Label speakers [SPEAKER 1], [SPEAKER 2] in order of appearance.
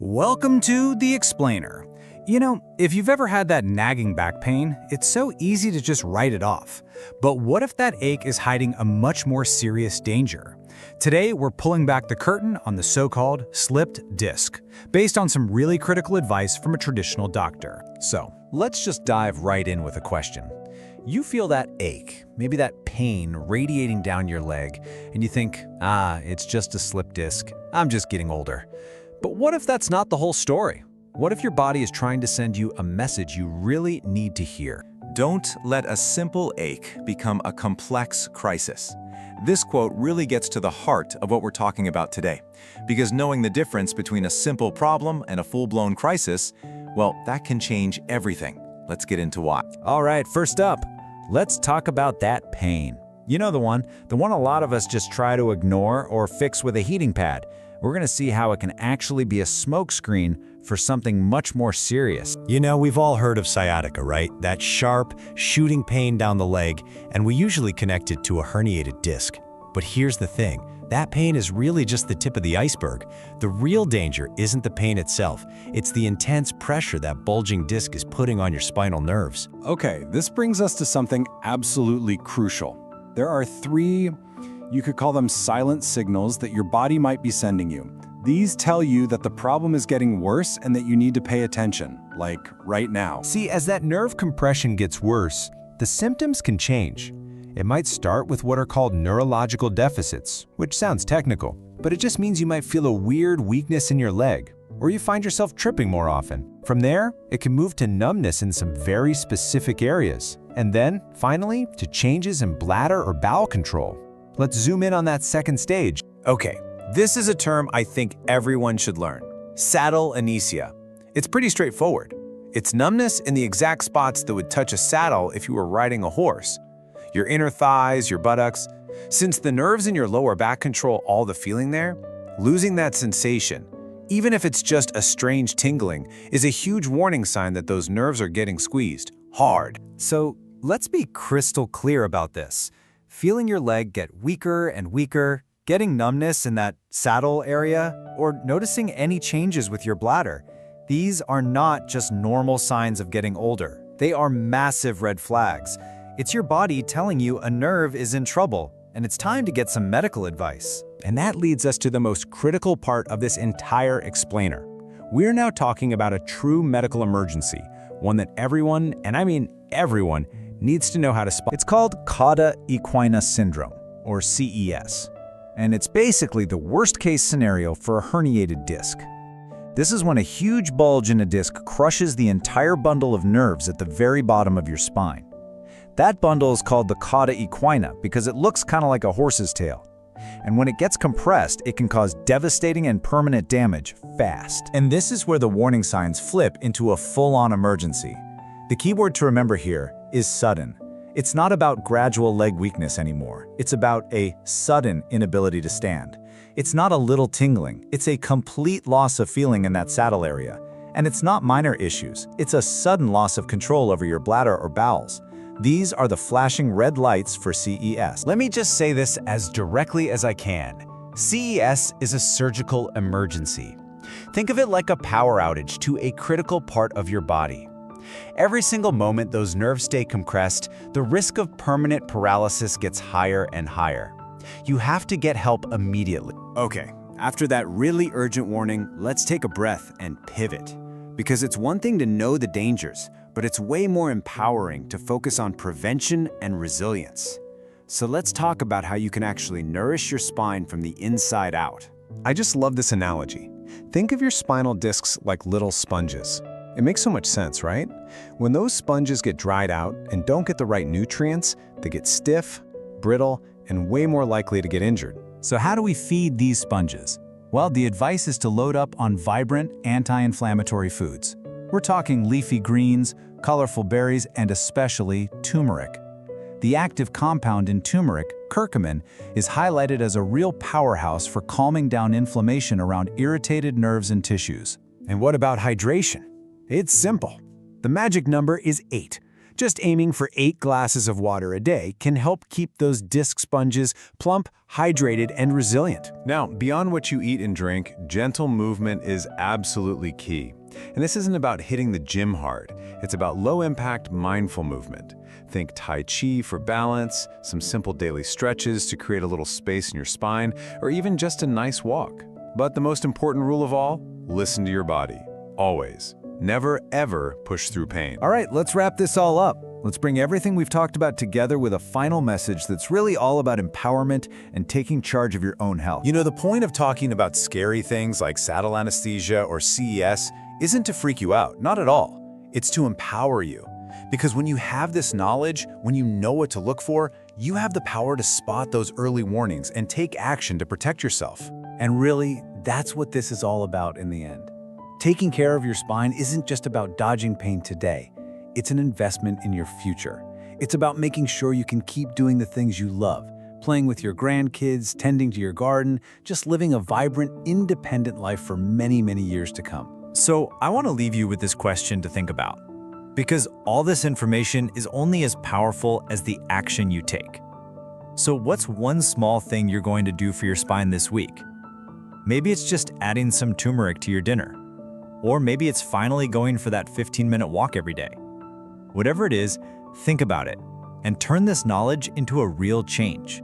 [SPEAKER 1] Welcome to The Explainer. You know, if you've ever had that nagging back pain, it's so easy to just write it off. But what if that ache is hiding a much more serious danger? Today, we're pulling back the curtain on the so-called slipped disc, based on some really critical advice from a traditional doctor.
[SPEAKER 2] So, let's just dive right in with a question. You feel that ache, maybe that pain radiating down your leg, and you think, it's just a slipped disc. I'm just getting older. But what if that's not the whole story? What if your body is trying to send you a message you really need to hear?
[SPEAKER 3] Don't let a simple ache become a complex crisis. This quote really gets to the heart of what we're talking about today, because knowing the difference between a simple problem and a full-blown crisis, well, that can change everything. Let's get into why.
[SPEAKER 2] All right, first up, let's talk about that pain. You know the one a lot of us just try to ignore or fix with a heating pad. We're going to see how it can actually be a smokescreen for something much more serious.
[SPEAKER 4] You know, we've all heard of sciatica, right? That sharp, shooting pain down the leg, and we usually connect it to a herniated disc. But here's the thing, that pain is really just the tip of the iceberg. The real danger isn't the pain itself, it's the intense pressure that bulging disc is putting on your spinal nerves.
[SPEAKER 5] Okay, this brings us to something absolutely crucial. There are three, you could call them silent signals that your body might be sending you. These tell you that the problem is getting worse and that you need to pay attention, like right now.
[SPEAKER 4] See, as that nerve compression gets worse, the symptoms can change. It might start with what are called neurological deficits, which sounds technical, but it just means you might feel a weird weakness in your leg, or you find yourself tripping more often. From there, it can move to numbness in some very specific areas, and then, finally, to changes in bladder or bowel control. Let's zoom in on that second stage.
[SPEAKER 2] Okay, this is a term I think everyone should learn. Saddle anesthesia. It's pretty straightforward. It's numbness in the exact spots that would touch a saddle if you were riding a horse. Your inner thighs, your buttocks. Since the nerves in your lower back control all the feeling there, losing that sensation, even if it's just a strange tingling, is a huge warning sign that those nerves are getting squeezed hard.
[SPEAKER 1] So let's be crystal clear about this. Feeling your leg get weaker and weaker, getting numbness in that saddle area, or noticing any changes with your bladder, these are not just normal signs of getting older. They are massive red flags. It's your body telling you a nerve is in trouble, and it's time to get some medical advice.
[SPEAKER 2] And that leads us to the most critical part of this entire explainer. We're now talking about a true medical emergency, one that everyone, and I mean everyone, needs to know how to spot.
[SPEAKER 1] It's called Cauda Equina syndrome, or CES, and it's basically the worst-case scenario for a herniated disc. This is when a huge bulge in a disc crushes the entire bundle of nerves at the very bottom of your spine. That bundle is called the Cauda equina because it looks kind of like a horse's tail. And when it gets compressed, it can cause devastating and permanent damage fast. And this is where the warning signs flip into a full-on emergency. The key word to remember here is sudden. It's not about gradual leg weakness anymore. It's about a sudden inability to stand. It's not a little tingling. It's a complete loss of feeling in that saddle area. And it's not minor issues. It's a sudden loss of control over your bladder or bowels. These are the flashing red lights for CES.
[SPEAKER 2] Let me just say this as directly as I can. CES is a surgical emergency. Think of it like a power outage to a critical part of your body. Every single moment those nerves stay compressed, the risk of permanent paralysis gets higher and higher. You have to get help immediately.
[SPEAKER 1] Okay, after that really urgent warning, let's take a breath and pivot. Because it's one thing to know the dangers, but it's way more empowering to focus on prevention and resilience. So let's talk about how you can actually nourish your spine from the inside out.
[SPEAKER 5] I just love this analogy. Think of your spinal discs like little sponges. It makes so much sense, right? When those sponges get dried out and don't get the right nutrients, they get stiff, brittle, and way more likely to get injured.
[SPEAKER 1] So how do we feed these sponges? Well, the advice is to load up on vibrant, anti-inflammatory foods. We're talking leafy greens, colorful berries, and especially turmeric. The active compound in turmeric, curcumin, is highlighted as a real powerhouse for calming down inflammation around irritated nerves and tissues.
[SPEAKER 2] And what about hydration? It's simple. The magic number is 8. Just aiming for 8 glasses of water a day can help keep those disc sponges plump, hydrated, and resilient.
[SPEAKER 3] Now, beyond what you eat and drink, gentle movement is absolutely key. And this isn't about hitting the gym hard. It's about low-impact, mindful movement. Think Tai Chi for balance, some simple daily stretches to create a little space in your spine, or even just a nice walk. But the most important rule of all, listen to your body. Always. Never, ever push through pain.
[SPEAKER 1] All right, let's wrap this all up. Let's bring everything we've talked about together with a final message that's really all about empowerment and taking charge of your own health.
[SPEAKER 3] You know, the point of talking about scary things like saddle anesthesia or CES isn't to freak you out, not at all. It's to empower you. Because when you have this knowledge, when you know what to look for, you have the power to spot those early warnings and take action to protect yourself.
[SPEAKER 1] And really, that's what this is all about in the end. Taking care of your spine isn't just about dodging pain today. It's an investment in your future. It's about making sure you can keep doing the things you love, playing with your grandkids, tending to your garden, just living a vibrant, independent life for many, many years to come.
[SPEAKER 6] So I want to leave you with this question to think about. Because all this information is only as powerful as the action you take. So what's one small thing you're going to do for your spine this week? Maybe it's just adding some turmeric to your dinner. Or maybe it's finally going for that 15-minute walk every day. Whatever it is, think about it and turn this knowledge into a real change.